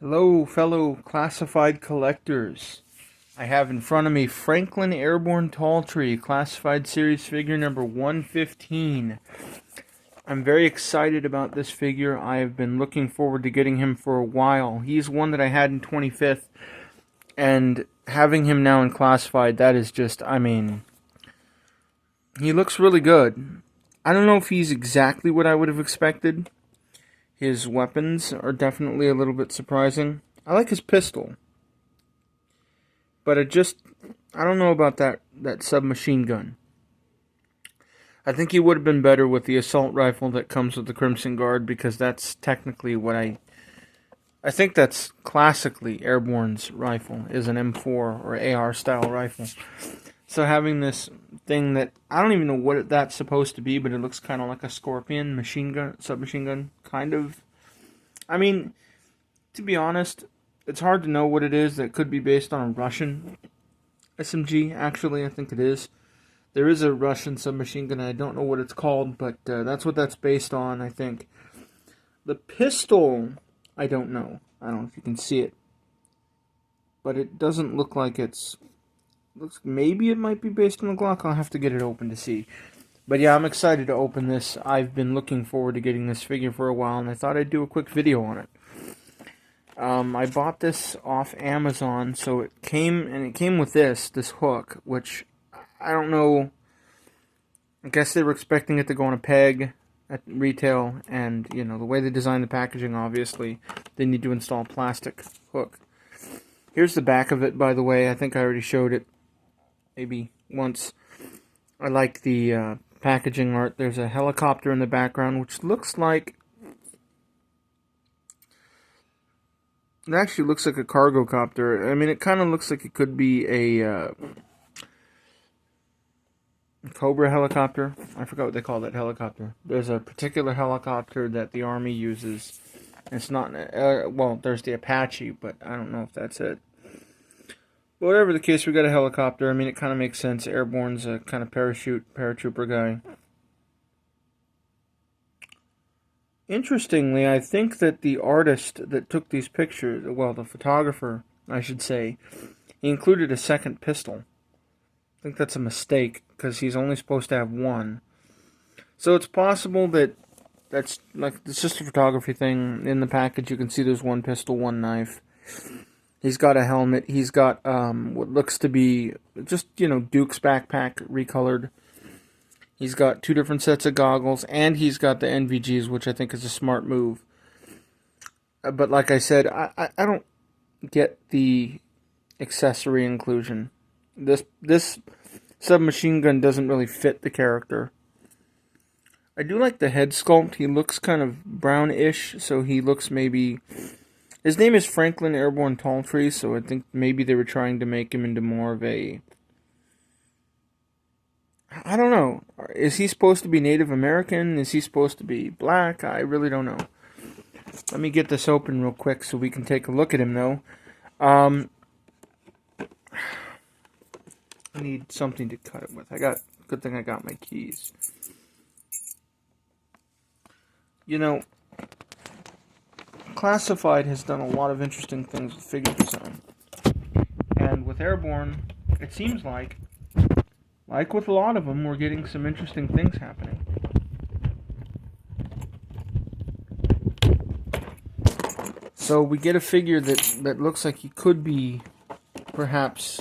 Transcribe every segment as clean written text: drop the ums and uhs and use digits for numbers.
Hello, fellow classified collectors. I have in front of me Franklin Airborne Tall Tree, classified series figure number 115. I'm very excited about this figure. I have been looking forward to getting him for a while. He's one that I had in 25th, and having him now in classified, that is just, he looks really good. I don't know if he's exactly what I would have expected. His weapons are definitely a little bit surprising. I like his pistol. But I don't know about that submachine gun. I think he would have been better with the assault rifle that comes with the Crimson Guard, because that's technically what I think that's classically Airborne's rifle, is an M4 or AR style rifle. So having this thing that, I don't even know what that's supposed to be, but it looks kind of like a Scorpion submachine gun, kind of. To be honest, it's hard to know what it is. That could be based on a Russian SMG, actually, I think it is. There is a Russian submachine gun, I don't know what it's called, but that's what that's based on, I think. The pistol, I don't know. I don't know if you can see it. But it doesn't look like maybe it might be based on the Glock. I'll have to get it open to see. But yeah, I'm excited to open this. I've been looking forward to getting this figure for a while, and I thought I'd do a quick video on it. I bought this off Amazon, so it came with this hook, which I don't know. I guess they were expecting it to go on a peg at retail, and the way they designed the packaging, obviously, they need to install a plastic hook. Here's the back of it, by the way. I think I already showed it maybe once. I like the packaging art. There's a helicopter in the background, which looks like, it actually looks like a cargo copter. It kind of looks like it could be a Cobra helicopter. I forgot what they call that helicopter. There's a particular helicopter that the Army uses. It's not, well, there's the Apache, but I don't know if that's it. But whatever the case, we got a helicopter. It kind of makes sense. Airborne's a kind of paratrooper guy. Interestingly, I think that the artist that took these pictures, well, the photographer, I should say, he included a second pistol. I think that's a mistake, because he's only supposed to have one. So it's possible that it's just a photography thing. In the package, you can see there's one pistol, one knife. He's got a helmet. He's got what looks to be just, Duke's backpack recolored. He's got two different sets of goggles, and he's got the NVGs, which I think is a smart move. But like I said, I don't get the accessory inclusion. This submachine gun doesn't really fit the character. I do like the head sculpt. He looks kind of brownish, so he looks maybe... His name is Franklin Airborne Tall Tree, so I think maybe they were trying to make him into more of a... I don't know. Is he supposed to be Native American? Is he supposed to be black? I really don't know. Let me get this open real quick so we can take a look at him, though. I need something to cut it with. Good thing I got my keys. Classified has done a lot of interesting things with figure design. And with Airborne, it seems like with a lot of them, we're getting some interesting things happening. So we get a figure that looks like he could be perhaps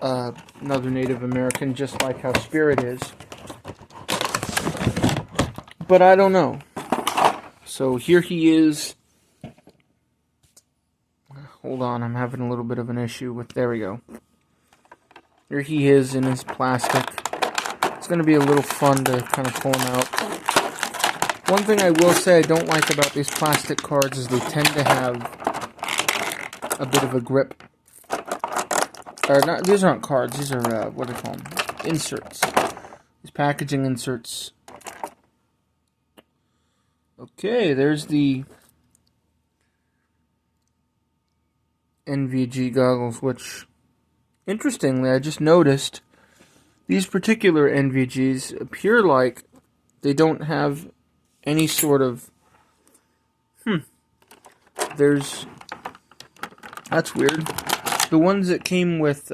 another Native American, just like how Spirit is. But I don't know. So here he is. Hold on, I'm having a little bit of an issue with... There we go. Here he is in his plastic. It's going to be a little fun to kind of pull him out. One thing I will say I don't like about these plastic cards is they tend to have a bit of a grip. Or not, these aren't cards, these are, what do they call them? Inserts. These packaging inserts. Okay, there's the NVG goggles, which, interestingly, I just noticed these particular NVGs appear like they don't have any sort of... There's That's weird. The ones that came with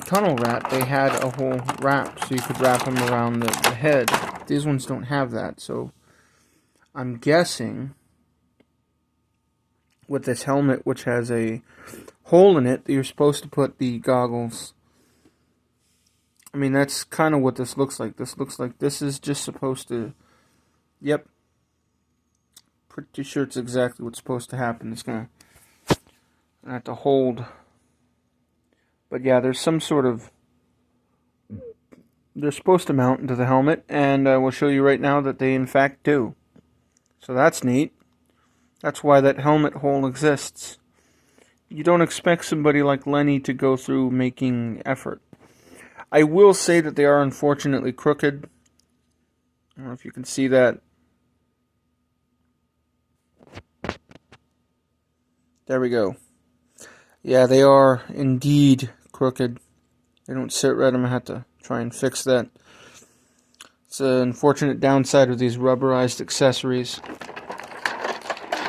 Tunnel Rat, they had a whole wrap, so you could wrap them around the head. These ones don't have that, so I'm guessing with this helmet, which has a hole in it, that you're supposed to put the goggles. I mean, that's kind of what this looks like. This is just supposed to... Yep. Pretty sure it's exactly what's supposed to happen. It's gonna have to hold. But yeah, there's some sort of... They're supposed to mount into the helmet, and I will show you right now that they in fact do. So that's neat. That's why that helmet hole exists. You don't expect somebody like Lenny to go through making effort. I will say that they are unfortunately crooked. I don't know if you can see that. There we go. Yeah, they are indeed crooked. They don't sit right. I'm going to have to try and fix that. It's an unfortunate downside of these rubberized accessories.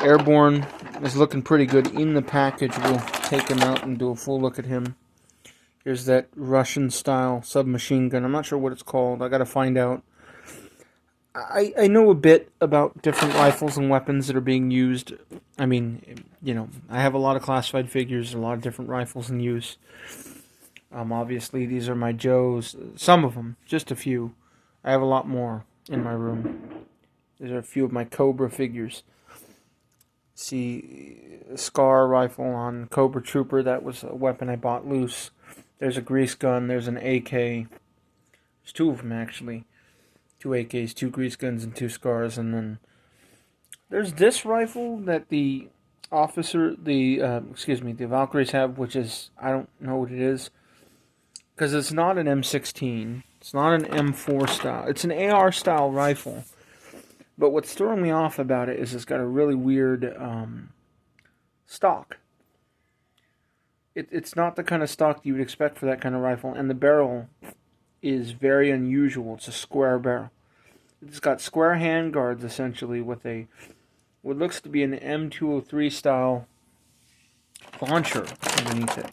Airborne is looking pretty good in the package. We'll take him out and do a full look at him. Here's that Russian-style submachine gun. I'm not sure what it's called. I gotta find out. I know a bit about different rifles and weapons that are being used. I mean, you know, I have a lot of classified figures, a lot of different rifles in use. Obviously, these are my Joes. Some of them, just a few. I have a lot more in my room. These are a few of my Cobra figures. See, a Scar rifle on Cobra Trooper. That was a weapon I bought loose. There's a grease gun. There's an AK. There's two of them, actually. 2 AKs, 2 grease guns, and 2 Scars. And then there's this rifle that the Valkyries have, which is, I don't know what it is. Because it's not an M16. It's not an M4 style. It's an AR style rifle. But what's throwing me off about it is it's got a really weird stock. It's not the kind of stock you would expect for that kind of rifle. And the barrel is very unusual. It's a square barrel. It's got square handguards, essentially, with what looks to be an M203 style launcher underneath it.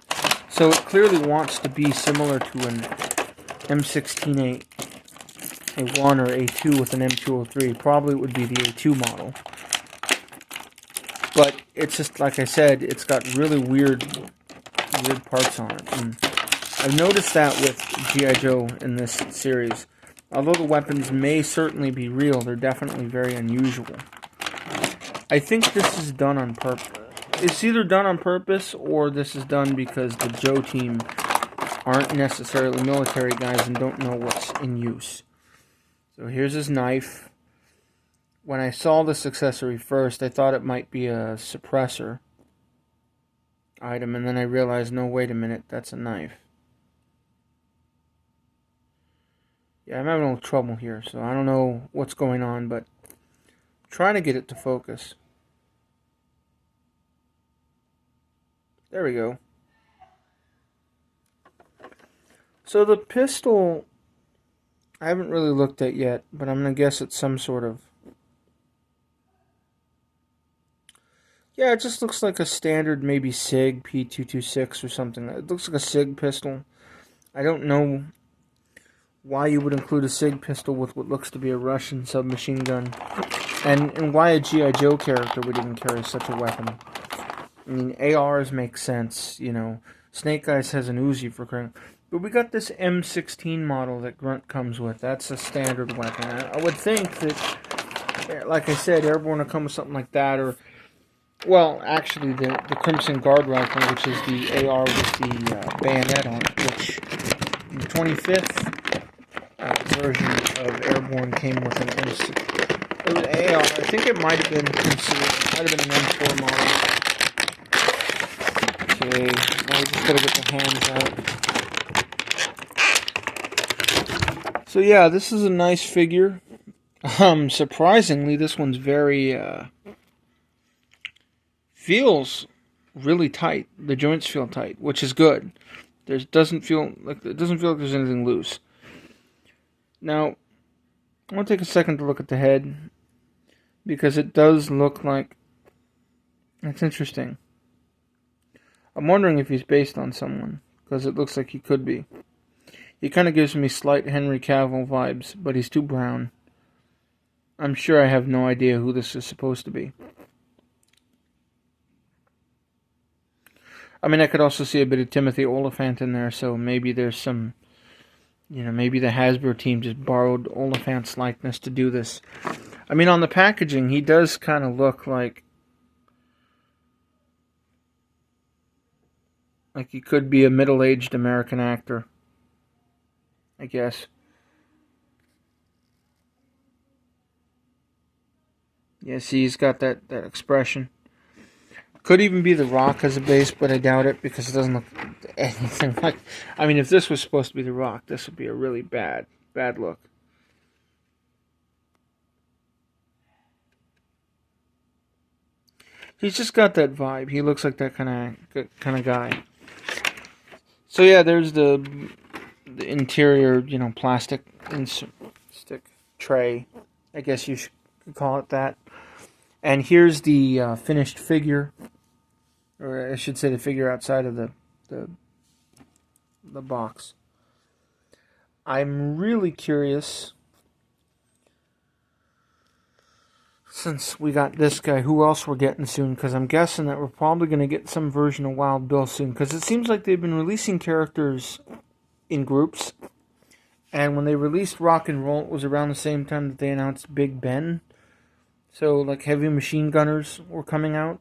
So it clearly wants to be similar to an M16A1 or A2 with an M203. Probably it would be the A2 model. But it's just, like I said, it's got really weird parts on it. And I've noticed that with G.I. Joe in this series. Although the weapons may certainly be real, they're definitely very unusual. I think this is done on purpose. It's either done on purpose or this is done because the Joe team aren't necessarily military guys and don't know what's in use. So here's his knife. When I saw this accessory first, I thought it might be a suppressor item, and then I realized, no, wait a minute, that's a knife. Yeah, I'm having a little trouble here, so I don't know what's going on, but I'm trying to get it to focus. There we go. So the pistol, I haven't really looked at yet, but I'm going to guess it's some sort of... Yeah, it just looks like a standard, maybe SIG P226 or something. It looks like a SIG pistol. I don't know why you would include a SIG pistol with what looks to be a Russian submachine gun. And why a G.I. Joe character would even carry such a weapon. I mean, ARs make sense, you know. Snake Eyes has an Uzi for crying. But we got this M16 model that Grunt comes with. That's a standard weapon. I would think that, like I said, Airborne will come with something like that, or... Well, actually, the Crimson Guard rifle, which is the AR with the bayonet on it, which the 25th version of Airborne came with an M6. It was AR. I think it might have been considered, might have been an M4 model. Okay, now we just gotta get the hands out. So yeah, this is a nice figure. Surprisingly, this one's very feels really tight. The joints feel tight, which is good. It doesn't feel like there's anything loose. Now, I want to take a second to look at the head. because it does look like... That's interesting. I'm wondering if he's based on someone, because it looks like he could be. He kind of gives me slight Henry Cavill vibes, but he's too brown. I'm sure I have no idea who this is supposed to be. I mean, I could also see a bit of Timothy Olyphant in there, so maybe there's some... maybe the Hasbro team just borrowed Oliphant's likeness to do this. I mean, on the packaging, he does kind of look like he could be a middle-aged American actor, I guess. Yeah, see, he's got that expression. Could even be The Rock as a base, but I doubt it because it doesn't look anything like... I mean, if this was supposed to be The Rock, this would be a really bad look. He's just got that vibe. He looks like that kind of guy. So yeah, there's the interior, plastic stick tray. I guess you could call it that. And here's the finished figure, or I should say the figure outside of the box. I'm really curious, since we got this guy, who else we're getting soon, because I'm guessing that we're probably going to get some version of Wild Bill soon, because it seems like they've been releasing characters in groups, and when they released Rock and Roll, it was around the same time that they announced Big Ben. So, like, heavy machine gunners were coming out.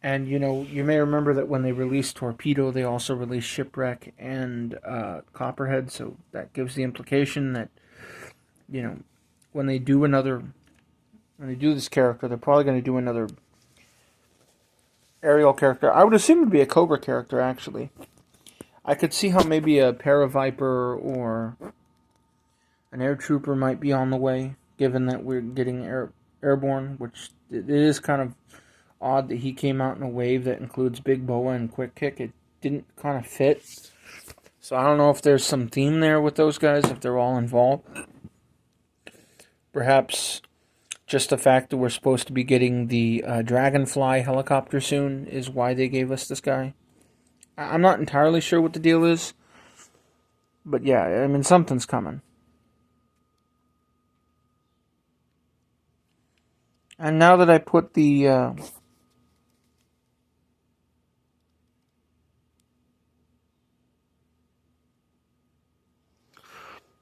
And, you may remember that when they released Torpedo, they also released Shipwreck and Copperhead. So that gives the implication that, when they do this character, they're probably going to do another aerial character. I would assume it would be a Cobra character, actually. I could see how maybe a Paraviper or an Air Trooper might be on the way, given that we're getting airborne, which it is kind of odd that he came out in a wave that includes Big Boa and Quick Kick. It didn't kind of fit. So I don't know if there's some theme there with those guys, if they're all involved. Perhaps just the fact that we're supposed to be getting the Dragonfly helicopter soon is why they gave us this guy. I'm not entirely sure what the deal is. But yeah, I mean, something's coming. And now that I put the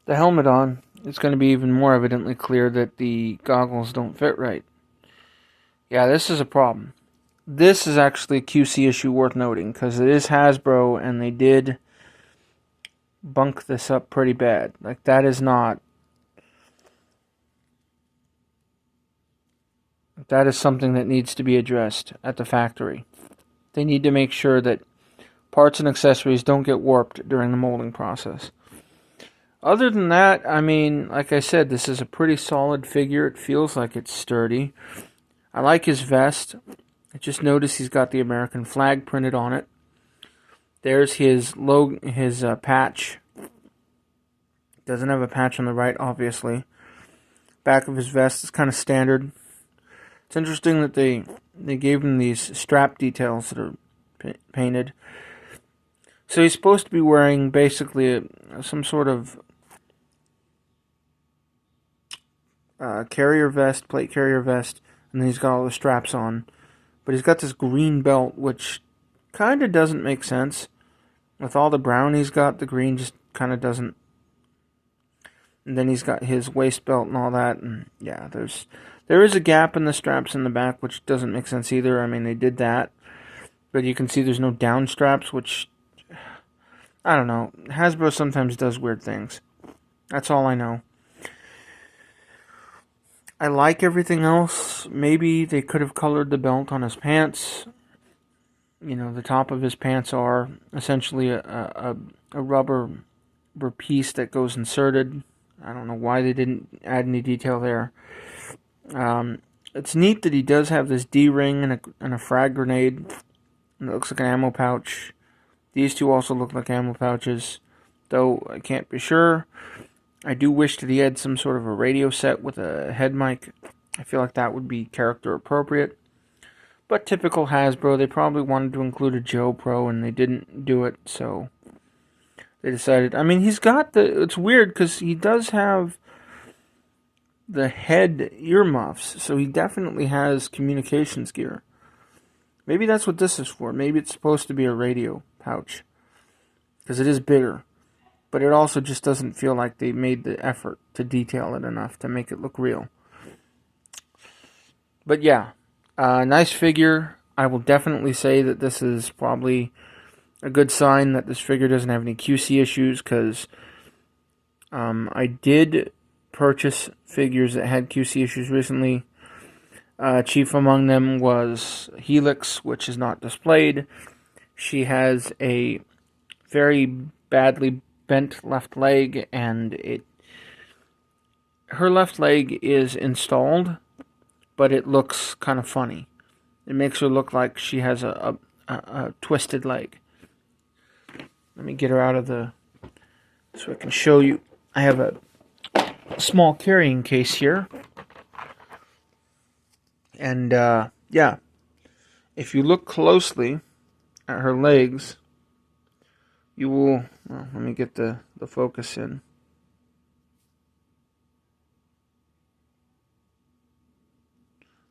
helmet on, it's going to be even more evidently clear that the goggles don't fit right. Yeah, this is a problem. This is actually a QC issue worth noting, because it is Hasbro, and they did bunk this up pretty bad. Like, that is not... That is something that needs to be addressed at the factory. They need to make sure that parts and accessories don't get warped during the molding process. Other than that, I mean, like I said, this is a pretty solid figure. It feels like it's sturdy. I like his vest. I just noticed he's got the American flag printed on it. There's his logo, his patch. Doesn't have a patch on the right, obviously. Back of his vest is kind of standard. It's interesting that they gave him these strap details that are painted. So he's supposed to be wearing basically some sort of carrier vest, plate carrier vest, and then he's got all the straps on. But he's got this green belt, which kind of doesn't make sense. With all the brown he's got, the green just kind of doesn't. And then he's got his waist belt and all that, and yeah, there is a gap in the straps in the back, which doesn't make sense either. I mean, they did that, but you can see there's no down straps, which, I don't know. Hasbro sometimes does weird things. That's all I know. I like everything else. Maybe they could have colored the belt on his pants. The top of his pants are essentially a rubber piece that goes inserted. I don't know why they didn't add any detail there. It's neat that he does have this D-ring and a frag grenade. And it looks like an ammo pouch. These two also look like ammo pouches, though I can't be sure. I do wish that he had some sort of a radio set with a head mic. I feel like that would be character appropriate. But typical Hasbro, they probably wanted to include a Joe Pro and they didn't do it, so they decided. I mean, he's got the. It's weird because he does have the head earmuffs, so he definitely has communications gear. Maybe that's what this is for. Maybe it's supposed to be a radio pouch because it is bigger. But it also just doesn't feel like they made the effort to detail it enough to make it look real. But yeah, nice figure. I will definitely say that this is probably a good sign that this figure doesn't have any QC issues, because I did purchase figures that had QC issues recently. Chief among them was Helix, which is not displayed. She has a very badly bent left leg, and her left leg is installed, but it looks kind of funny. It makes her look like she has a twisted leg. Let me get her out of the... so I can show you. I have a small carrying case here. And, yeah. If you look closely at her legs, you will... well, let me get the focus in.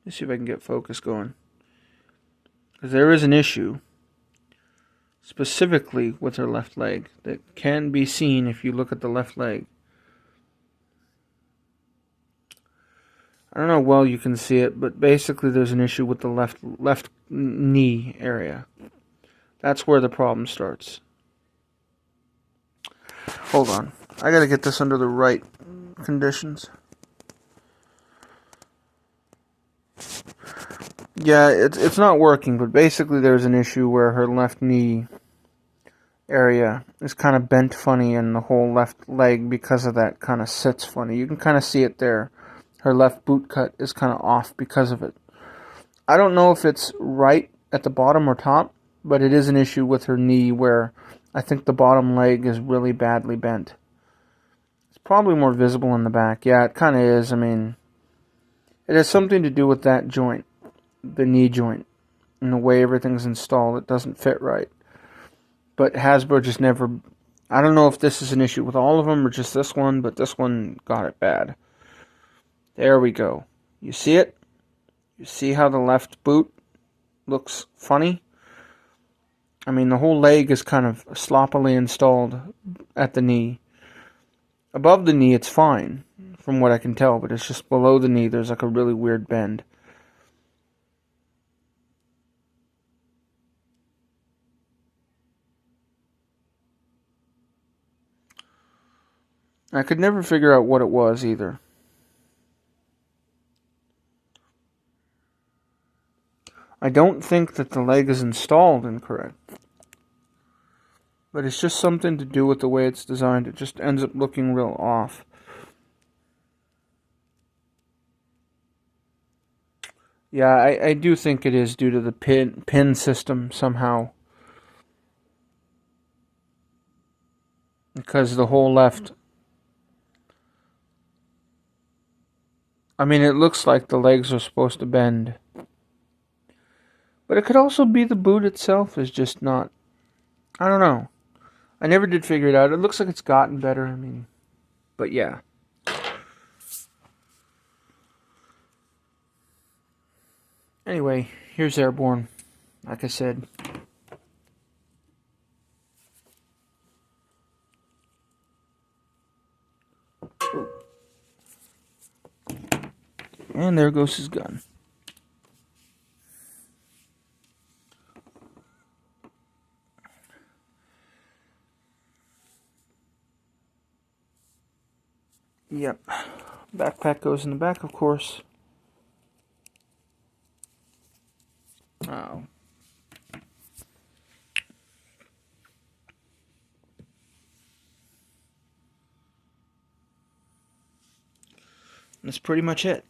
Let's see if I can get focus going. Because there is an issue, specifically with her left leg, that can be seen if you look at the left leg. I don't know how well you can see it, but basically there's an issue with the left knee area. That's where the problem starts. Hold on. I gotta get this under the right conditions. Yeah, it's not working, but basically there's an issue where her left knee area is kind of bent funny, and the whole left leg, because of that, kind of sits funny. You can kind of see it there. Her left boot cut is kind of off because of it. I don't know if it's right at the bottom or top, but it is an issue with her knee where I think the bottom leg is really badly bent. It's probably more visible in the back. Yeah, it kind of is. I mean, it has something to do with that joint, the knee joint, and the way everything's installed. It doesn't fit right. But Hasbro just never... I don't know if this is an issue with all of them or just this one, but this one got it bad. There we go. You see it? You see how the left boot looks funny? I mean, the whole leg is kind of sloppily installed at the knee. Above the knee, it's fine, from what I can tell, but it's just below the knee, there's like a really weird bend. I could never figure out what it was either. I don't think that the leg is installed incorrect. But it's just something to do with the way it's designed. It just ends up looking real off. Yeah, I do think it is due to the pin system somehow. Because the whole left... I mean, it looks like the legs are supposed to bend. But it could also be the boot itself is just not... I don't know. I never did figure it out. It looks like it's gotten better, I mean... But yeah. Anyway, here's Airborne. Like I said. And there goes his gun. Yep. Backpack goes in the back, of course. Oh. That's pretty much it.